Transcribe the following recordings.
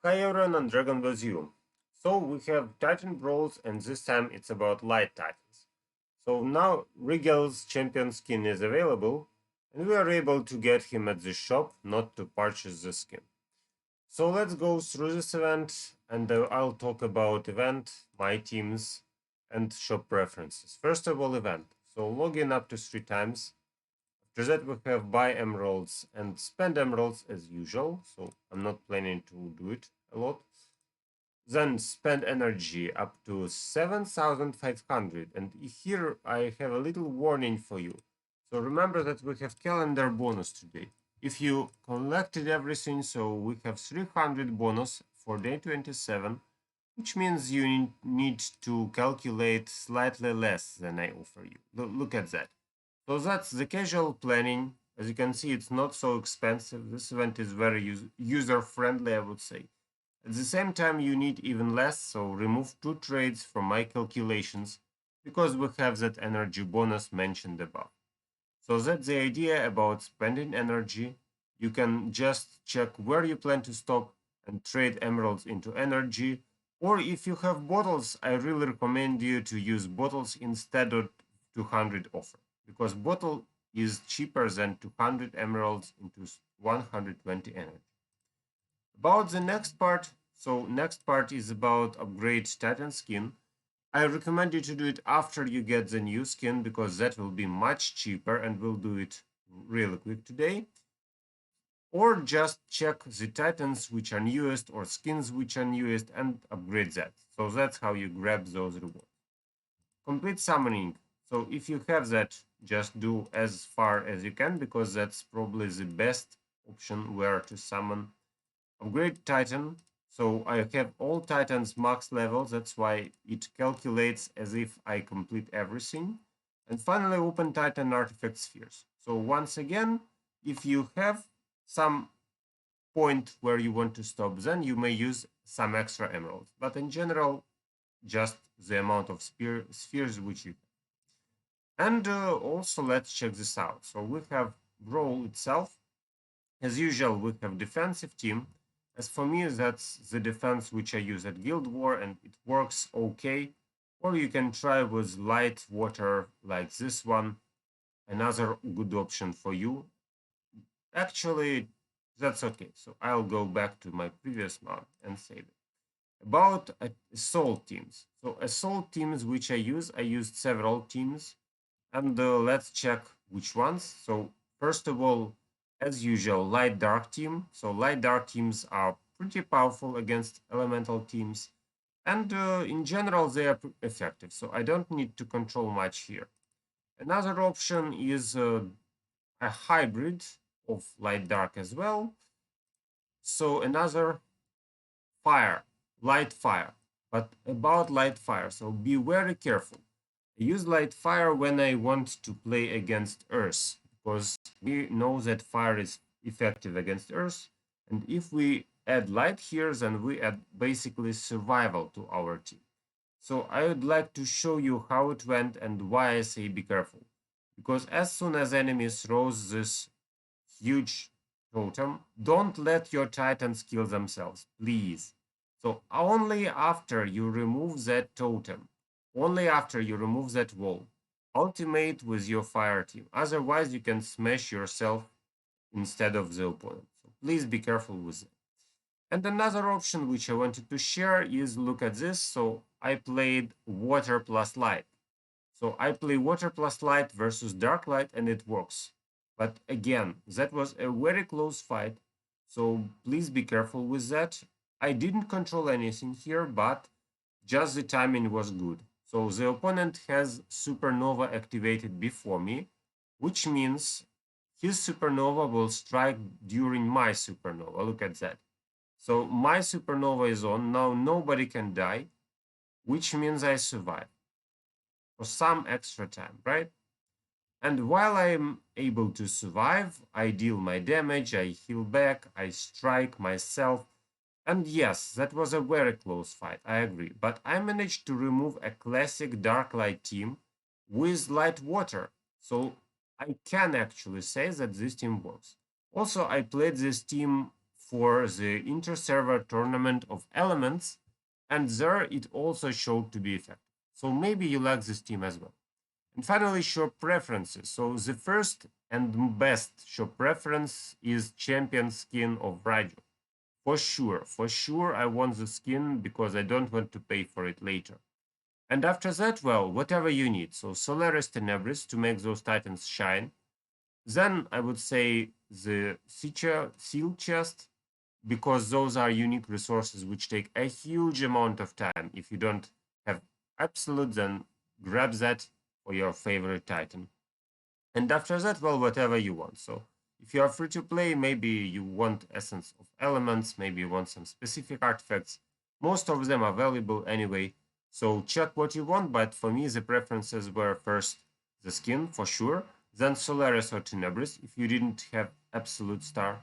Hi everyone, and Dragon was you. So we have Titan Brawls, and this time it's about Light Titans. So now Rigel's champion skin is available, and we are able to get him at the shop, not to purchase the skin. So let's go through this event, and I'll talk about event, my teams, and shop preferences. First of all, event. So log in up to 3 times. After that, we have buy emeralds and spend emeralds as usual. So I'm not planning to do it a lot. Then spend energy up to 7,500. And here I have a little warning for you. So remember that we have calendar bonus today. If you collected everything, so we have 300 bonus for day 27, which means you need to calculate slightly less than I offer you. Look at that. So that's the casual planning. As you can see, it's not so expensive. This event is very user-friendly, I would say. At the same time, you need even less, so remove 2 trades from my calculations, because we have that energy bonus mentioned above. So that's the idea about spending energy. You can just check where you plan to stop and trade emeralds into energy. Or if you have bottles, I really recommend you to use bottles instead of 200 offer, because bottle is cheaper than 200 emeralds into 120 energy. About the next part, so next part is about upgrade Titan skin. I recommend you to do it after you get the new skin, because that will be much cheaper, and we'll do it really quick today. Or just check the Titans which are newest or skins which are newest and upgrade that. So that's how you grab those rewards. Complete summoning. So if you have that, just do as far as you can, because that's probably the best option where to summon. Upgrade Titan. So I have all Titans max level. That's why it calculates as if I complete everything. And finally, open Titan artifact spheres. So once again, if you have some point where you want to stop, then you may use some extra emeralds. But in general, just the amount of spheres which you have. And also, let's check this out. So we have Brawl itself. As usual, we have defensive team. As for me, that's the defense which I use at Guild War, and it works okay. Or you can try with light water like this one, another good option for you. Actually, that's okay. So I'll go back to my previous mount and save it. About assault teams. So assault teams which I used several teams, and let's check which ones. So first of all, as usual, light dark team. So light dark teams are pretty powerful against elemental teams, and in general they are effective, so I don't need to control much here. Another option is a hybrid of light dark as well. So another fire, light fire. But about light fire, so be very careful. I use light fire when I want to play against earth, because we know that fire is effective against earth, and if we add light here, then we add basically survival to our team. So I would like to show you how it went and why I say be careful, because as soon as enemy throws this huge totem, don't let your titans kill themselves, please. So only after you remove that totem, only after you remove that wall, ultimate with your fire team. Otherwise, you can smash yourself instead of the opponent. So please be careful with it. And another option which I wanted to share is, look at this. So I played water plus light. So I play water plus light versus dark light, and it works. But again, that was a very close fight. So please be careful with that. I didn't control anything here, but just the timing was good. So the opponent has supernova activated before me, which means his supernova will strike during my supernova. Look at that. So my supernova is on. Now nobody can die, which means I survive for some extra time, right? And while I am able to survive, I deal my damage, I heal back, I strike myself. And yes, that was a very close fight, I agree. But I managed to remove a classic Dark Light team with light water. So I can actually say that this team works. Also, I played this team for the inter-server tournament of elements, and there it also showed to be effective. So maybe you like this team as well. And finally, shop preferences. So the first and best shop preference is champion skin of Rigel. For sure, I want the skin because I don't want to pay for it later. And after that, well, whatever you need. So Solaris Tenebris to make those titans shine. Then I would say the Seal Chest, because those are unique resources which take a huge amount of time. If you don't have Absolute, then grab that for your favorite Titan. And after that, well, whatever you want. So if you are free to play, maybe you want Essence of Elements, maybe you want some specific artifacts. Most of them are valuable anyway. So check what you want, but for me, the preferences were first the skin, for sure, then Solaris or Tenebris, if you didn't have Absolute Star,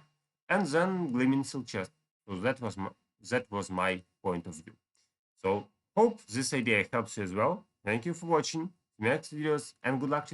and then Gleaming Seal Chest. So that was my point of view. So hope this idea helps you as well. Thank you for watching. Next videos, and good luck to you.